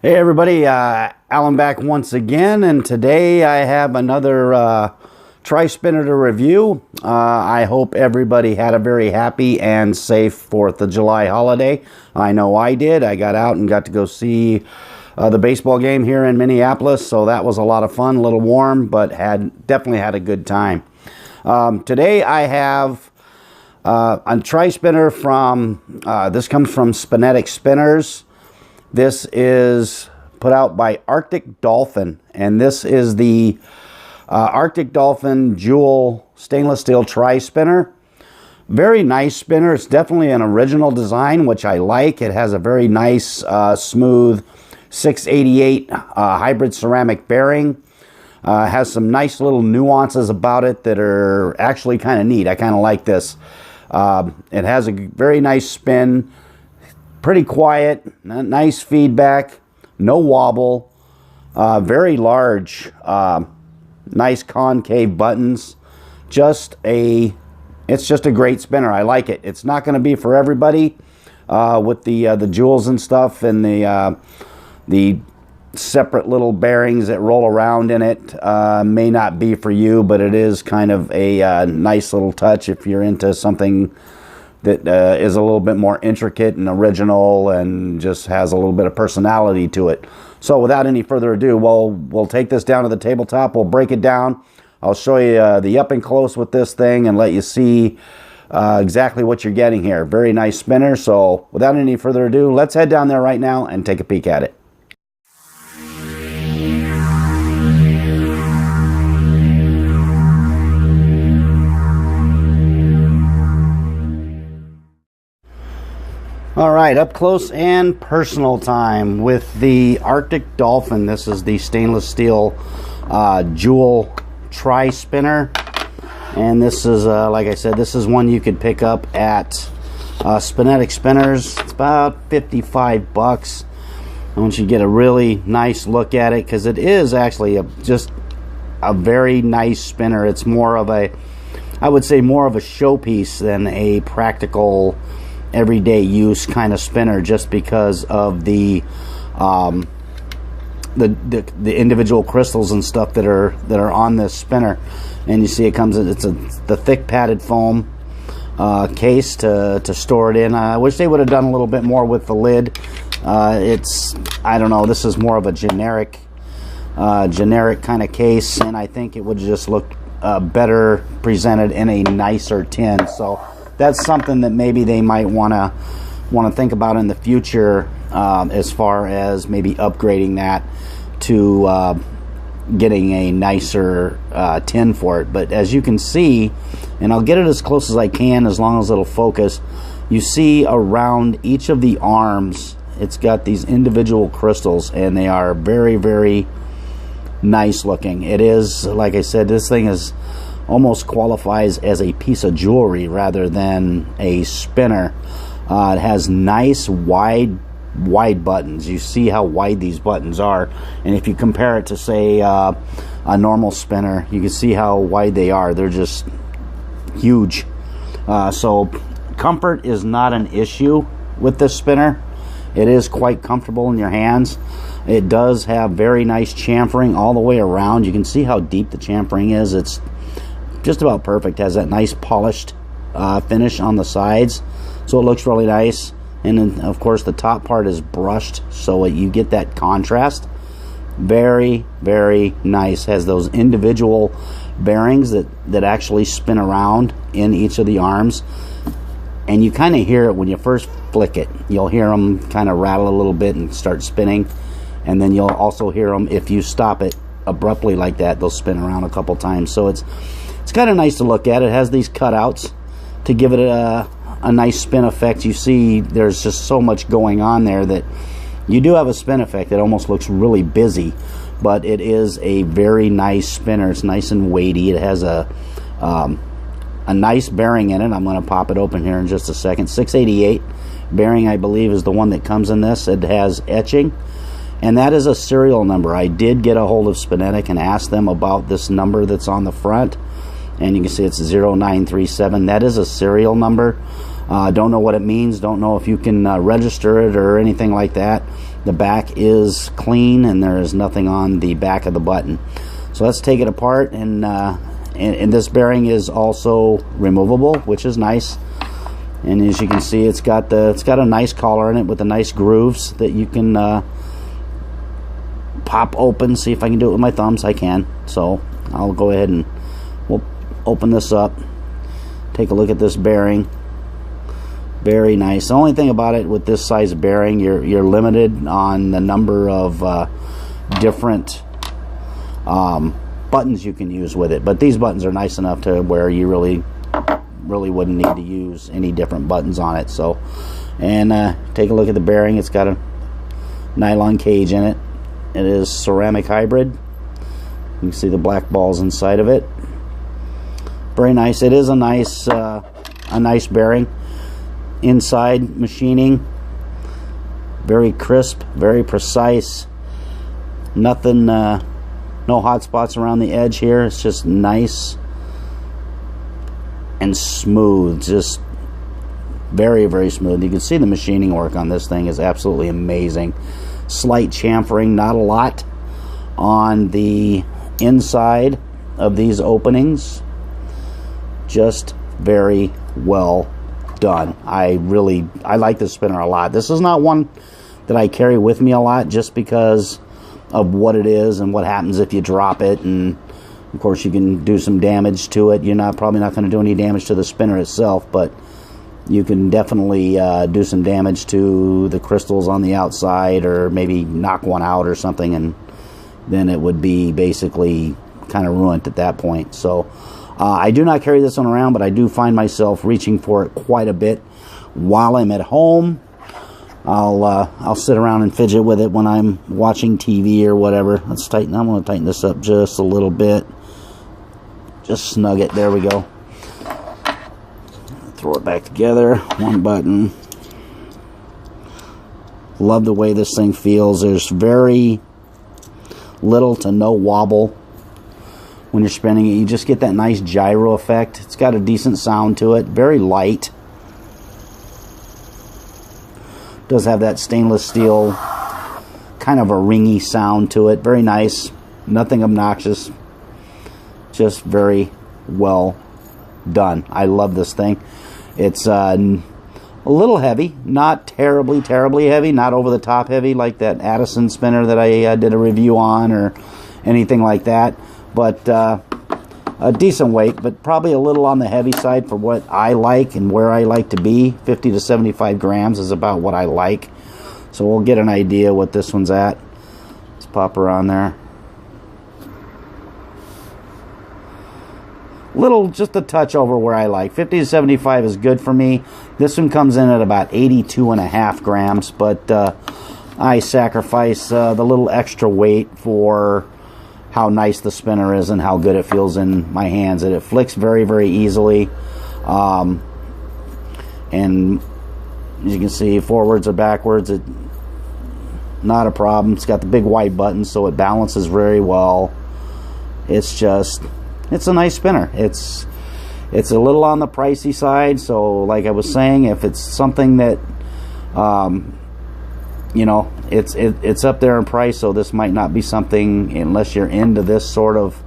Hey everybody, Alan back once again, and today I have another tri-spinner to review. I hope everybody had a very happy and safe 4th of July holiday. I know I did. I got out and got to go see the baseball game here in Minneapolis, so that was a lot of fun, a little warm, but definitely had a good time. Today I have a tri-spinner from, this comes from Spinetic Spinners. This is put out by Arctic Dolphin, and this is the Arctic Dolphin Jewel Stainless Steel Tri-Spinner. Very nice spinner. It's definitely an original design, which I like. It has a very nice, smooth 688 hybrid ceramic bearing. Has some nice little nuances about it that are actually kind of neat. I kind of like this. It has a very nice spin. Pretty quiet, nice feedback, no wobble, very large, nice concave buttons. It's just a great spinner. I like it. It's not going to be for everybody with the jewels and stuff and the separate little bearings that roll around in it. May not be for you, but it is kind of a nice little touch if you're into something that is a little bit more intricate and original and just has a little bit of personality to it. So without any further ado, we'll take this down to the tabletop. We'll break it down. I'll show you the up and close with this thing and let you see exactly what you're getting here. Very nice spinner. So without any further ado, let's head down there right now and take a peek at it. All right, up close and personal time with the Arctic Dolphin. This is the stainless steel jewel tri-spinner. And this is, like I said, this is one you could pick up at Spinetic Spinners. It's about 55 bucks. I want you to get a really nice look at it because it is actually just a very nice spinner. It's more of a, I would say more of a showpiece than a practical everyday use kind of spinner, just because of the individual crystals and stuff that are on this spinner. And you see it comes in, the thick padded foam case to store it in. I wish they would have done a little bit more with the lid. I don't know, this is more of a generic kind of case, and I think it would just look better presented in a nicer tin. So that's something that maybe they might want to think about in the future, as far as maybe upgrading that to getting a nicer tin for it. But as you can see, and I'll get it as close as I can as long as it'll focus, you see around each of the arms it's got these individual crystals, and they are very, very nice looking. It is, like I said, this thing is almost qualifies as a piece of jewelry rather than a spinner. It has nice wide buttons. You see how wide these buttons are, and if you compare it to, say, a normal spinner, you can see how wide they are. They're just huge. So comfort is not an issue with this spinner. It is quite comfortable in your hands. It does have very nice chamfering all the way around. You can see how deep the chamfering is. It's just about perfect. Has that nice polished finish on the sides, so it looks really nice. And then of course the top part is brushed, so you get that contrast. Very, very nice. Has those individual bearings that actually spin around in each of the arms, and you kind of hear it when you first flick it. You'll hear them kind of rattle a little bit and start spinning, and then you'll also hear them if you stop it abruptly like that. They'll spin around a couple times. So it's kind of nice to look at. It has these cutouts to give it a nice spin effect. You see there's just so much going on there that you do have a spin effect. It almost looks really busy, but it is a very nice spinner. It's nice and weighty. It has a nice bearing in it. I'm going to pop it open here in just a second. 688 bearing, I believe, is the one that comes in this. It has etching, and that is a serial number. I did get a hold of Spinetic and asked them about this number that's on the front, and you can see it's 0937. That is a serial number. Don't know what it means. Don't know if you can register it or anything like that. The back is clean, and there is nothing on the back of the button. So let's take it apart, and this bearing is also removable, which is nice. And as you can see, it's got a nice collar in it with the nice grooves that you can pop open. See if I can do it with my thumbs. I can. So I'll go ahead and we'll open this up. Take a look at this bearing. Very nice. The only thing about it with this size of bearing, you're limited on the number of different buttons you can use with it. But these buttons are nice enough to where you really wouldn't need to use any different buttons on it. So, and take a look at the bearing. It's got a nylon cage in it. It is ceramic hybrid. You can see the black balls inside of it. Very nice. It is a nice bearing. Inside machining, very crisp, very precise. Nothing, no hot spots around the edge here. It's just nice and smooth, just very, very smooth. You can see the machining work on this thing is absolutely amazing. Slight chamfering, not a lot on the inside of these openings. Just very well done. I like this spinner a lot. This is not one that I carry with me a lot just because of what it is and what happens if you drop it, and of course you can do some damage to it. You're probably not going to do any damage to the spinner itself, but you can definitely do some damage to the crystals on the outside, or maybe knock one out or something, and then it would be basically kind of ruined at that point. So I do not carry this one around, but I do find myself reaching for it quite a bit while I'm at home. I'll sit around and fidget with it when I'm watching TV or whatever. Let's tighten. I'm going to tighten this up just a little bit. Just snug it. There we go. Throw it back together. One button. Love the way this thing feels. There's very little to no wobble when you're spinning it. You just get that nice gyro effect. It's got a decent sound to it. Very light. Does have that stainless steel kind of a ringy sound to it. Very nice. Nothing obnoxious. Just very well done. I love this thing. It's a little heavy. Not terribly heavy. Not over the top heavy like that Addison spinner that I did a review on or anything like that. But a decent weight, but probably a little on the heavy side for what I like and where I like to be. 50 to 75 grams is about what I like. So we'll get an idea what this one's at. Let's pop her on there. Little, just a touch over where I like. 50 to 75 is good for me. This one comes in at about 82.5 grams, but I sacrifice the little extra weight for how nice the spinner is and how good it feels in my hands. And it flicks very, very easily. And as you can see, forwards or backwards, not a problem. It's got the big white buttons, so it balances very well. It's a nice spinner. It's a little on the pricey side, so like I was saying, if it's something that you know, it's up there in price, so this might not be something, unless you're into this sort of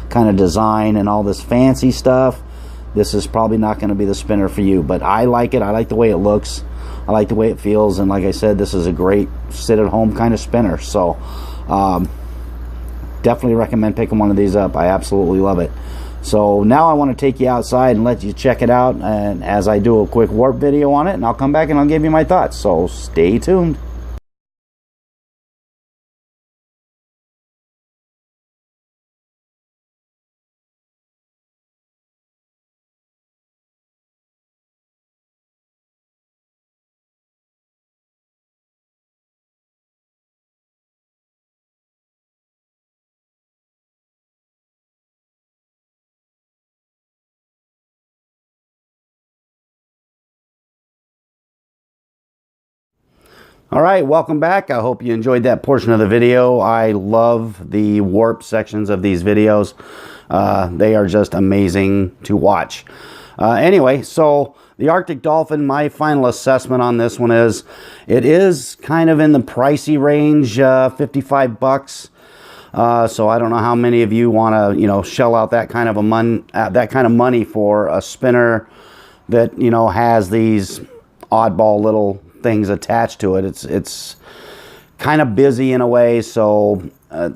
kind of design and all this fancy stuff, this is probably not going to be the spinner for you. But I like it. I like the way it looks. I like the way it feels, and like I said, this is a great sit-at-home kind of spinner. So definitely recommend picking one of these up. I absolutely love it. So now I want to take you outside and let you check it out, and as I do a quick warp video on it, and I'll come back and I'll give you my thoughts. So stay tuned. All right, welcome back. I hope you enjoyed that portion of the video. I love the warp sections of these videos. They are just amazing to watch. Anyway, so the Arctic Dolphin, my final assessment on this one is, it is kind of in the pricey range, 55 bucks. So I don't know how many of you want to, you know, shell out that kind of money for a spinner that, you know, has these oddball little things attached to it. It's kind of busy in a way, so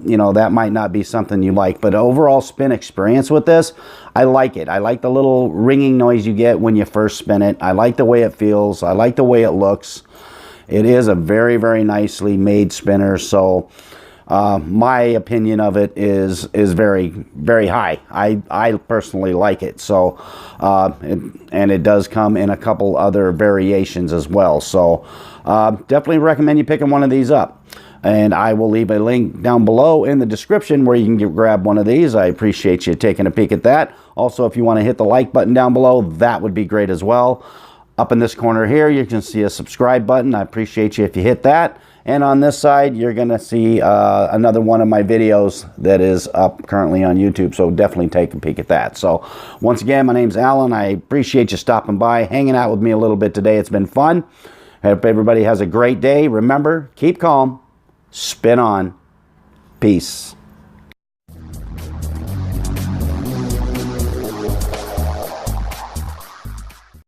you know, that might not be something you like. But overall spin experience with this, I like it. I like the little ringing noise you get when you first spin it. I like the way it feels. I like the way it looks. It is a very, very nicely made spinner. So my opinion of it is very, very high. I personally like it. So and it does come in a couple other variations as well. So definitely recommend you picking one of these up. And I will leave a link down below in the description where you can grab one of these. I appreciate you taking a peek at that. Also, if you want to hit the like button down below, that would be great as well. Up in this corner here, you can see a subscribe button. I appreciate you if you hit that. And on this side, you're going to see another one of my videos that is up currently on YouTube. So definitely take a peek at that. So once again, my name's Alan. I appreciate you stopping by, hanging out with me a little bit today. It's been fun. I hope everybody has a great day. Remember, keep calm. Spin on. Peace.